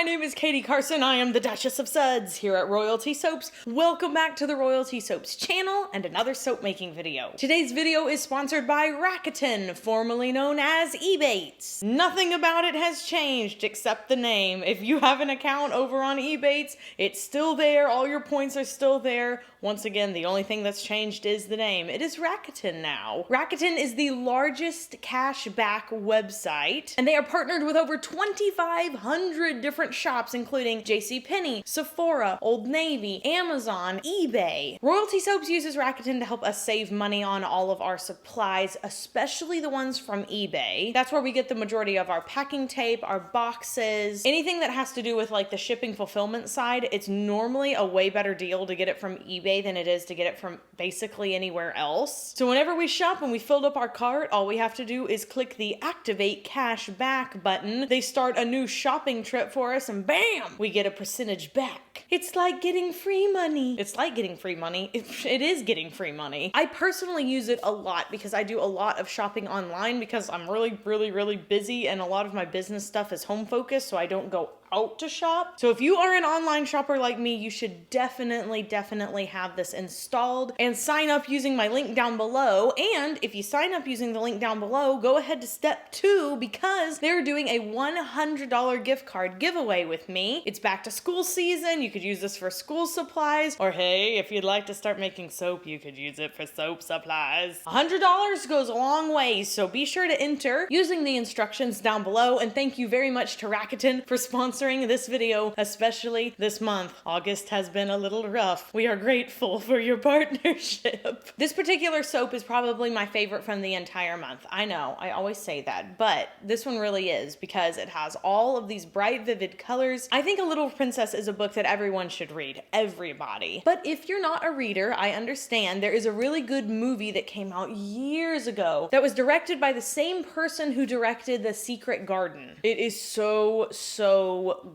name is Katie Carson. I am the Duchess of Suds here at Royalty Soaps. Welcome back to the Royalty Soaps channel and another soap making video. Today's video is sponsored by Rakuten, formerly known as Ebates. Nothing about it has changed except the name. If you have an account over on Ebates, it's still there. All your points are still there. Once again, the only thing that's changed is the name. It is Rakuten now. Rakuten is the largest cashback website, and they are partnered with over 2,500 different shops, including JCPenney, Sephora, Old Navy, Amazon, eBay. Royalty Soaps uses Rakuten to help us save money on all of our supplies, especially the ones from eBay. That's where we get the majority of our packing tape, our boxes, anything that has to do with like the shipping fulfillment side. It's normally a way better deal to get it from eBay than it is to get it from basically anywhere else. So whenever we shop and we filled up our cart, all we have to do is click the Activate Cash Back button. They start a new shopping trip for us and bam, we get a percentage back. It's like getting free money. It's like getting free money. It is getting free money. I personally use it a lot because I do a lot of shopping online because I'm really busy and a lot of my business stuff is home focused, so I don't go out to shop. So if you are an online shopper like me, you should definitely have this installed and sign up using my link down below. And if you sign up using the link down below, go ahead to step 2 because they're doing a $100 gift card giveaway with me. It's back to school season. You could use this for school supplies, or hey, if you'd like to start making soap, you could use it for soap supplies. $100 goes a long way, so be sure to enter using the instructions down below. And thank you very much to Rakuten for sponsoring this video, especially this month. August has been a little rough. We are grateful for your partnership. This particular soap is probably my favorite from the entire month. I know, I always say that, but this one really is because it has all of these bright, vivid colors. I think A Little Princess is a book that everyone should read. Everybody. But if you're not a reader, I understand. There is a really good movie that came out years ago that was directed by the same person who directed The Secret Garden. It is so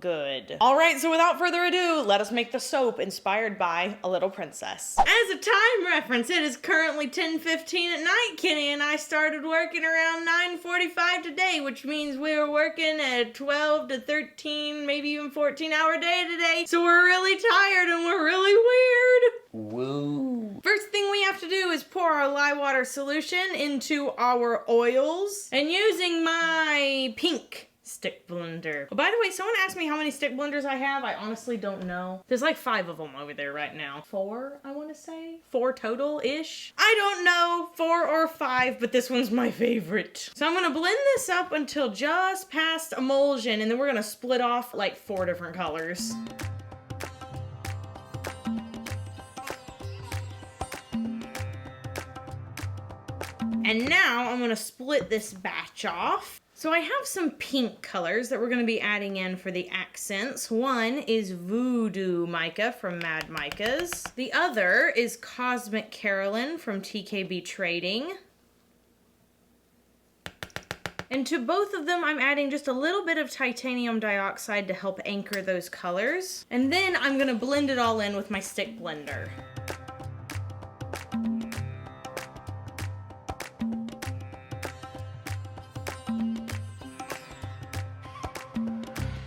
good. All right, so without further ado, let us make the soap inspired by A Little Princess. As a time reference, it is currently 10:15 at night. Kenny and I started working around 9:45 today, which means we were working a 12 to 13, maybe even 14-hour day today. So we're really tired and we're really weird. Woo. First thing we have to do is pour our lye water solution into our oils, and using my pink stick blender. Oh, by the way, someone asked me how many stick blenders I have. I honestly don't know. There's like 5 of them over there right now. 4, I want to say. 4 total-ish. I don't know, 4 or 5, but this one's my favorite. So I'm gonna blend this up until just past emulsion, and then we're gonna split off like 4 different colors. And now I'm gonna split this batch off. So I have some pink colors that we're going to be adding in for the accents. One is Voodoo Mica from Mad Micas. The other is Cosmic Carolyn from TKB Trading. And to both of them, I'm adding just a little bit of titanium dioxide to help anchor those colors. And then I'm going to blend it all in with my stick blender.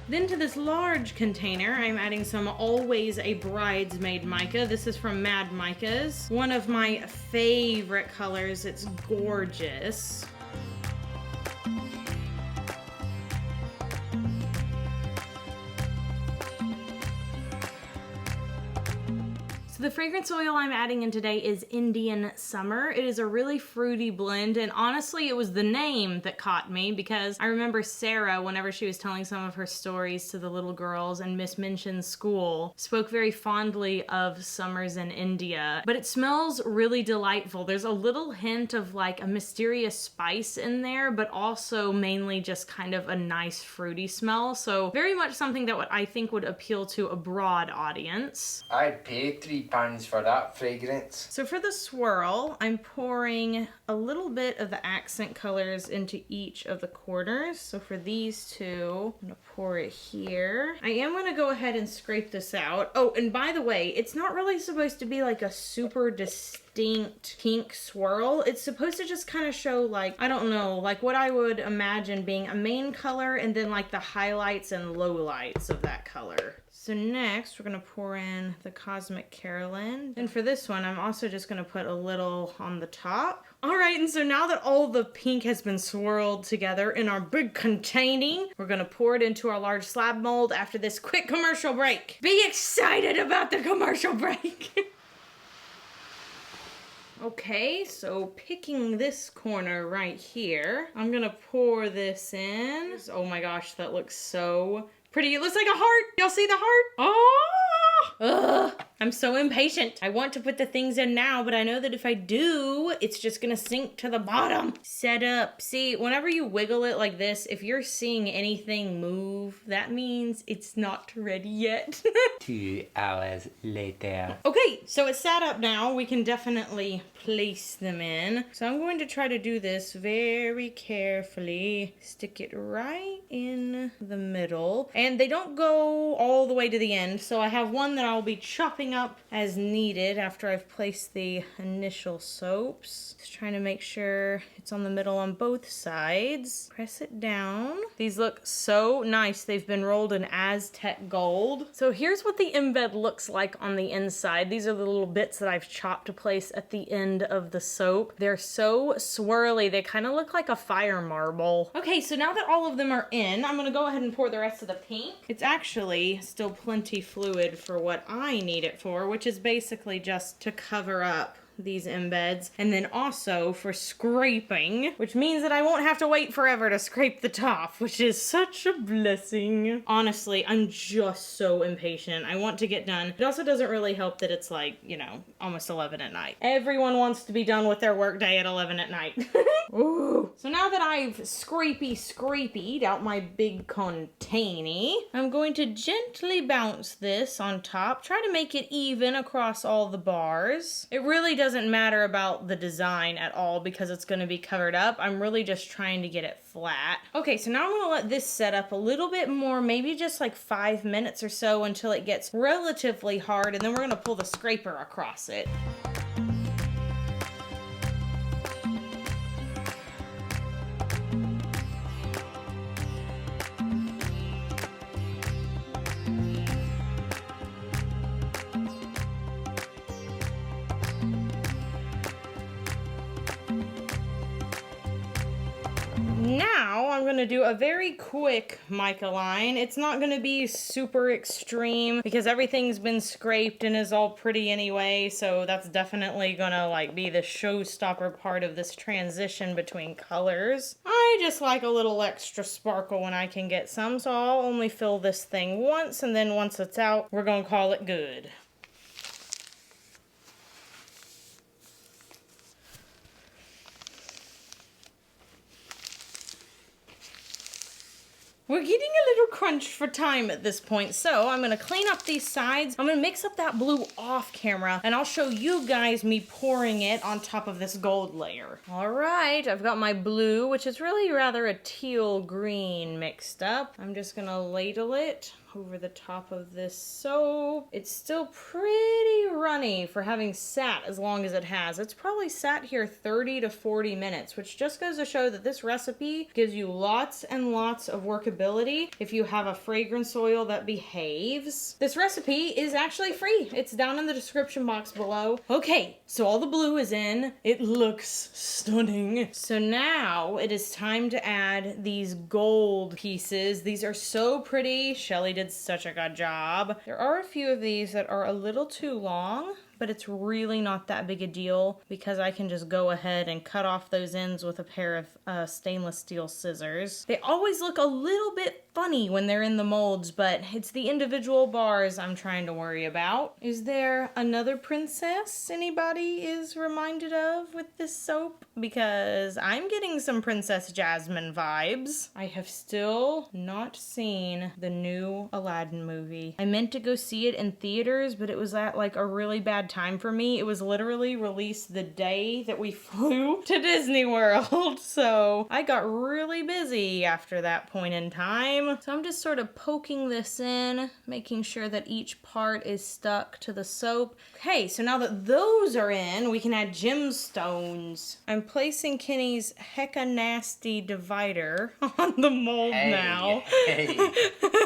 Then to this large container, I'm adding some Always a Bridesmaid Mica. This is from Mad Micas. One of my favorite colors. It's gorgeous. So the fragrance oil I'm adding in today is Indian Summer. It is a really fruity blend, and honestly, it was the name that caught me because I remember Sarah, whenever she was telling some of her stories to the little girls and Miss Minchin's school, spoke very fondly of summers in India. But it smells really delightful. There's a little hint of like a mysterious spice in there, but also mainly just kind of a nice fruity smell. So very much something that I think would appeal to a broad audience. I'd pay £3 for that fragrance. So for the swirl, I'm pouring a little bit of the accent colors into each of the corners. So for these two, I'm gonna pour it here. I am gonna go ahead and scrape this out. Oh, and by the way, it's not really supposed to be like a super distinct distinct pink swirl. It's supposed to just kind of show like, I don't know, like what I would imagine being a main color and then like the highlights and lowlights of that color. So next, we're gonna pour in the Cosmic Carolyn. And for this one, I'm also just gonna put a little on the top. All right, and so now that all the pink has been swirled together in our big containing, we're gonna pour it into our large slab mold after this quick commercial break. Be excited about the commercial break. Okay, so picking this corner right here, I'm gonna pour this in. Oh my gosh, that looks so pretty. It looks like a heart. Y'all see the heart? Oh! Ugh. I'm so impatient. I want to put the things in now, but I know that if I do, it's just gonna sink to the bottom. Set up. See, whenever you wiggle it like this, if you're seeing anything move, that means it's not ready yet. 2 hours later. Okay, so it's sat up now. We can definitely place them in. So I'm going to try to do this very carefully. Stick it right in the middle. And they don't go all the way to the end, so I have one that I'll be chopping up as needed after I've placed the initial soaps. Just trying to make sure it's on the middle on both sides. Press it down. These look so nice. They've been rolled in Aztec gold. So here's what the embed looks like on the inside. These are the little bits that I've chopped to place at the end of the soap. They're so swirly. They kind of look like a fire marble. Okay, so now that all of them are in, I'm gonna go ahead and pour the rest of the pink. It's actually still plenty fluid for what I need it for, which is basically just to cover up these embeds, and then also for scraping, which means that I won't have to wait forever to scrape the top, which is such a blessing. Honestly, I'm just so impatient. I want to get done. It also doesn't really help that it's like, you know, almost 11 at night. Everyone wants to be done with their workday at 11 at night. Ooh. So now that I've scrapey'd out my big containy, I'm going to gently bounce this on top, try to make it even across all the bars. It really doesn't matter about the design at all because it's going to be covered up. I'm really just trying to get it flat. Okay, so now I'm going to let this set up a little bit more, maybe just like 5 minutes or so until it gets relatively hard, and then we're going to pull the scraper across it. Now I'm going to do a very quick mica line. It's not going to be super extreme because everything's been scraped and is all pretty anyway, so that's definitely going to like be the showstopper part of this transition between colors. I just like a little extra sparkle when I can get some, so I'll only fill this thing once, and then once it's out, we're going to call it good. We're getting a little crunched for time at this point, so I'm gonna clean up these sides. I'm gonna mix up that blue off camera, and I'll show you guys me pouring it on top of this gold layer. All right, I've got my blue, which is really rather a teal green mixed up. I'm just gonna ladle it over the top of this soap. It's still pretty runny for having sat as long as it has. It's probably sat here 30 to 40 minutes, which just goes to show that this recipe gives you lots and lots of workability if you have a fragrance oil that behaves. This recipe is actually free. It's down in the description box below. Okay, so all the blue is in. It looks stunning. So now it is time to add these gold pieces. These are so pretty. Shelly did such a good job. There are a few of these that are a little too long, but it's really not that big a deal because I can just go ahead and cut off those ends with a pair of stainless steel scissors. They always look a little bit funny when they're in the molds, but it's the individual bars I'm trying to worry about. Is there another princess anybody is reminded of with this soap? Because I'm getting some Princess Jasmine vibes. I have still not seen the new Aladdin movie. I meant to go see it in theaters, but it was at like a really bad time for me. It was literally released the day that we flew to Disney World, so I got really busy after that point in time. time. So I'm just sort of poking this in, making sure that each part is stuck to the soap. Okay, so now that those are in, we can add gemstones. I'm placing Kenny's hecka nasty divider on the mold now. Hey,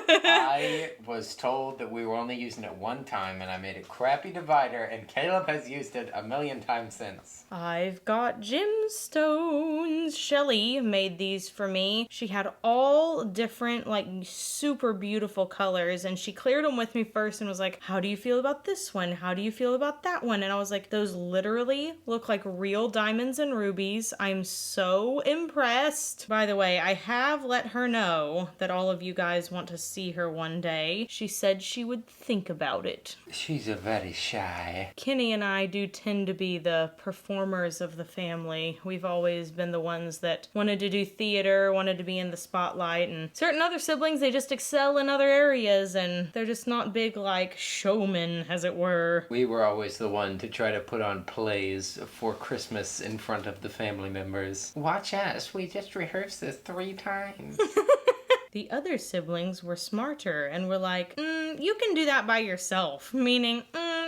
I was told that we were only using it one time, and I made a crappy divider, and Caleb has used it a million times since. I've got gemstones. Shelly made these for me. She had all different, like, super beautiful colors, and she cleared them with me first and was like, how do you feel about this one? How do you feel about that one? And I was like, those literally look like real diamonds and rubies. I'm so impressed. By the way, I have let her know that all of you guys want to see her one day. She said she would think about it. She's a very shy. Kenny and I do tend to be the performers of the family. We've always been the ones that wanted to do theater, wanted to be in the spotlight, and certain other siblings, they just excel in other areas, and they're just not big, like, showmen, as it were. We were always the one to try to put on plays for Christmas in front of the family members. Watch us, we just rehearsed this 3 times. The other siblings were smarter and were like, you can do that by yourself. Meaning,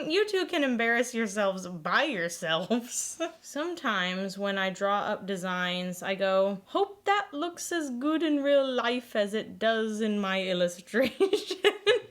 you two can embarrass yourselves by yourselves. Sometimes when I draw up designs, I go, hope that looks as good in real life as it does in my illustration.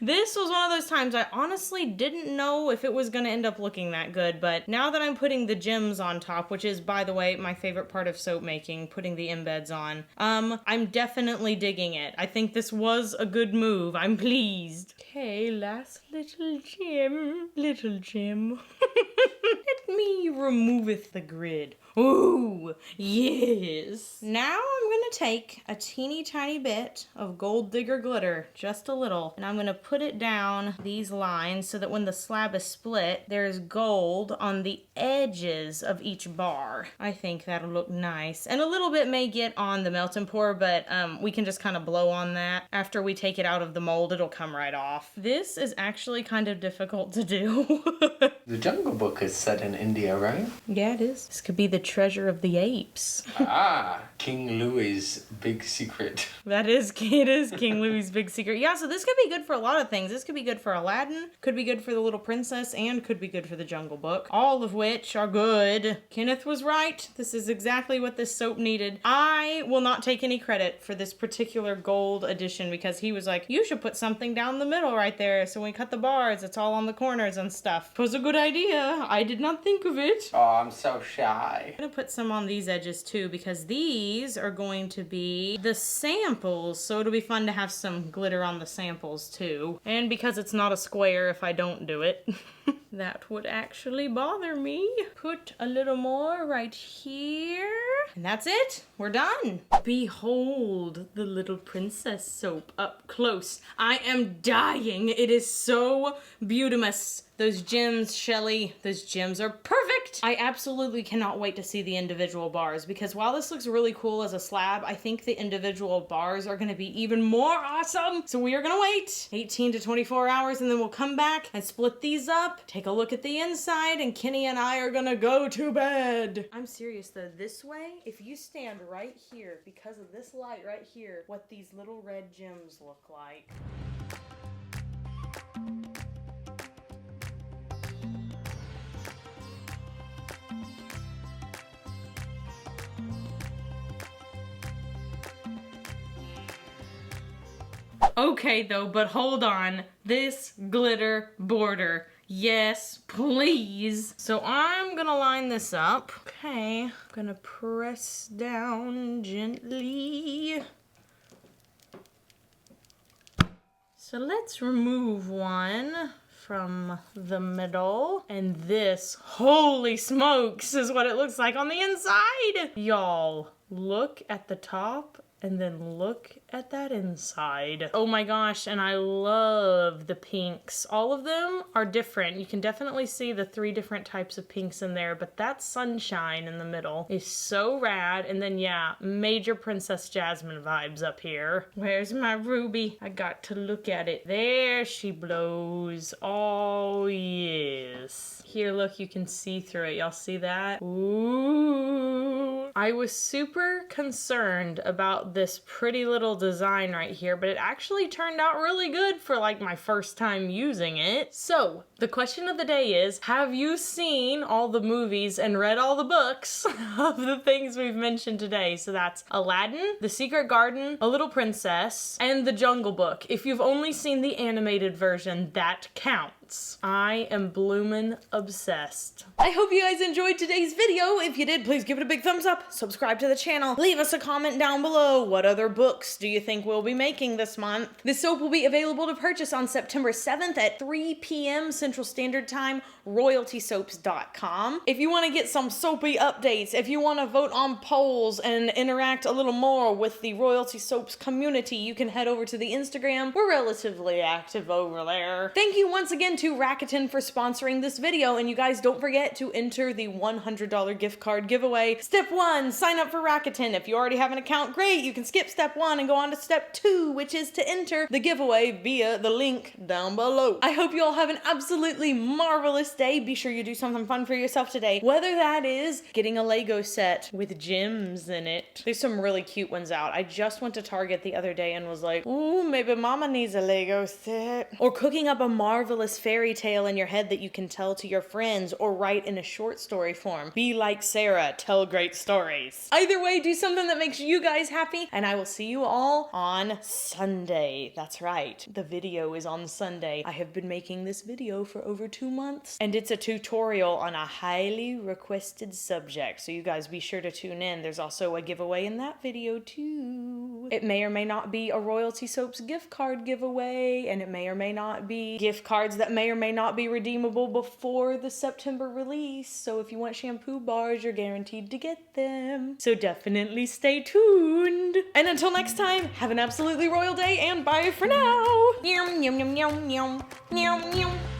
This was one of those times I honestly didn't know if it was going to end up looking that good, but now that I'm putting the gems on top, which is, by the way, my favorite part of soap making, putting the embeds on, I'm definitely digging it. I think this was a good move. I'm pleased. Okay, last little gem. Little gem. Let me removeth the grid. Ooh, yes. Now I'm gonna take a teeny tiny bit of Gold Digger glitter, just a little, and I'm gonna put it down these lines so that when the slab is split, there's gold on the edges of each bar. I think that'll look nice. And a little bit may get on the melt and pour, but we can just kind of blow on that. After we take it out of the mold, it'll come right off. This is actually kind of difficult to do. The Jungle Book is set in India, right? Yeah, it is. This could be the treasure of the apes. Ah, King Louis's big secret. It is King Louis's big secret. Yeah, so this could be good for a lot of things. This could be good for Aladdin, could be good for the Little Princess, and could be good for the Jungle Book. All of which are good. Kenneth was right. This is exactly what this soap needed. I will not take any credit for this particular gold edition because he was like, you should put something down the middle right there so when we cut the bars, it's all on the corners and stuff. It was a good idea. I did not think of it. Oh, I'm so shy. I'm gonna put some on these edges too because these are going to be the samples, so it'll be fun to have some glitter on the samples too. And because it's not a square if I don't do it. That would actually bother me. Put a little more right here. And that's it. We're done. Behold the Little Princess soap up close. I am dying. It is so beautimous. Those gems, Shelly, those gems are perfect. I absolutely cannot wait to see the individual bars because while this looks really cool as a slab, I think the individual bars are gonna be even more awesome. So we are gonna wait 18 to 24 hours and then we'll come back and split these up, take a look at the inside, and Kenny and I are gonna go to bed. I'm serious though, this way, if you stand right here, because of this light right here, what these little red gems look like. Okay though, but hold on. This glitter border. Yes, please. So I'm gonna line this up. Okay, I'm gonna press down gently. So let's remove one from the middle. And this, holy smokes, is what it looks like on the inside. Y'all, look at the top and then look at that inside. Oh my gosh, and I love the pinks. All of them are different. You can definitely see the 3 different types of pinks in there, but that sunshine in the middle is so rad. And then yeah, major Princess Jasmine vibes up here. Where's my ruby? I got to look at it. There she blows. Oh yes. Here, look, you can see through it. Y'all see that? Ooh. I was super concerned about about this pretty little design right here, but it actually turned out really good for like my first time using it. So the question of the day is, have you seen all the movies and read all the books of the things we've mentioned today? So that's Aladdin, The Secret Garden, A Little Princess, and The Jungle Book. If you've only seen the animated version, that counts. I am bloomin' obsessed. I hope you guys enjoyed today's video. If you did, please give it a big thumbs up, subscribe to the channel, leave us a comment down below. What other books do you think we'll be making this month? This soap will be available to purchase on September 7th at 3 p.m. Central Standard Time, royaltysoaps.com. If you want to get some soapy updates, if you want to vote on polls and interact a little more with the Royalty Soaps community, you can head over to the Instagram. We're relatively active over there. Thank you once again to Rakuten for sponsoring this video, and you guys don't forget to enter the $100 gift card giveaway. Step 1, sign up for Rakuten. If you already have an account, great, you can skip step 1 and go on to step 2, which is to enter the giveaway via the link down below. I hope you all have an absolutely marvelous day. Be sure you do something fun for yourself today, whether that is getting a Lego set with gems in it. There's some really cute ones out. I just went to Target the other day and was like, ooh, maybe mama needs a Lego set. Or cooking up a marvelous fairy tale in your head that you can tell to your friends or write in a short story form. Be like Sarah, tell great stories. Either way, do something that makes you guys happy, and I will see you all on Sunday. That's right, the video is on Sunday. I have been making this video for over 2 months, and it's a tutorial on a highly requested subject, so you guys be sure to tune in. There's also a giveaway in that video too. It may or may not be a Royalty Soaps gift card giveaway, and it may or may not be gift cards that may or may not be redeemable before the September release. So if you want shampoo bars, you're guaranteed to get them. So definitely stay tuned. And until next time, have an absolutely royal day and bye for now. Yum, yum, yum, yum, yum, yum, yum.